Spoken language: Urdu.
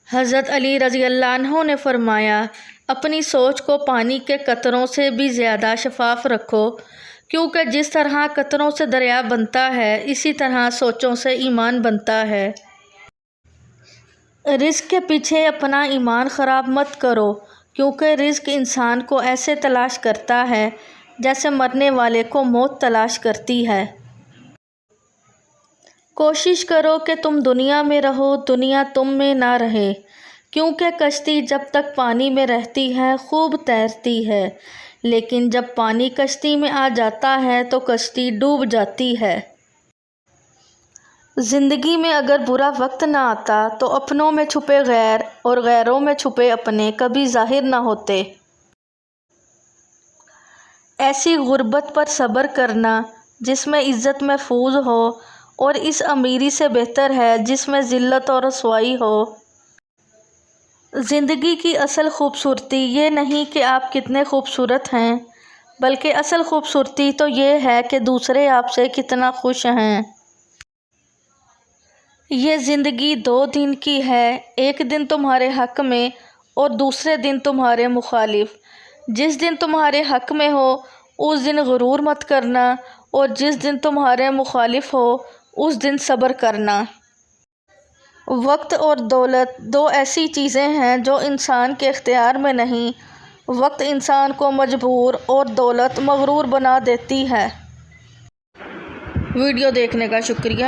حضرت علی رضی اللہ عنہ نے فرمایا، اپنی سوچ کو پانی کے قطروں سے بھی زیادہ شفاف رکھو، کیونکہ جس طرح قطروں سے دریا بنتا ہے اسی طرح سوچوں سے ایمان بنتا ہے۔ رزق کے پیچھے اپنا ایمان خراب مت کرو، کیونکہ رزق انسان کو ایسے تلاش کرتا ہے جیسے مرنے والے کو موت تلاش کرتی ہے۔ کوشش کرو کہ تم دنیا میں رہو، دنیا تم میں نہ رہے، کیونکہ کشتی جب تک پانی میں رہتی ہے خوب تیرتی ہے، لیکن جب پانی کشتی میں آ جاتا ہے تو کشتی ڈوب جاتی ہے۔ زندگی میں اگر برا وقت نہ آتا تو اپنوں میں چھپے غیر اور غیروں میں چھپے اپنے کبھی ظاہر نہ ہوتے۔ ایسی غربت پر صبر کرنا جس میں عزت محفوظ ہو، اور اس امیری سے بہتر ہے جس میں ذلت اور رسوائی ہو۔ زندگی کی اصل خوبصورتی یہ نہیں کہ آپ کتنے خوبصورت ہیں، بلکہ اصل خوبصورتی تو یہ ہے کہ دوسرے آپ سے کتنا خوش ہیں۔ یہ زندگی 2 دن کی ہے، ایک دن تمہارے حق میں اور دوسرے دن تمہارے مخالف۔ جس دن تمہارے حق میں ہو اس دن غرور مت کرنا، اور جس دن تمہارے مخالف ہو اس دن صبر کرنا۔ وقت اور دولت 2 ایسی چیزیں ہیں جو انسان کے اختیار میں نہیں۔ وقت انسان کو مجبور اور دولت مغرور بنا دیتی ہے۔ ویڈیو دیکھنے کا شکریہ۔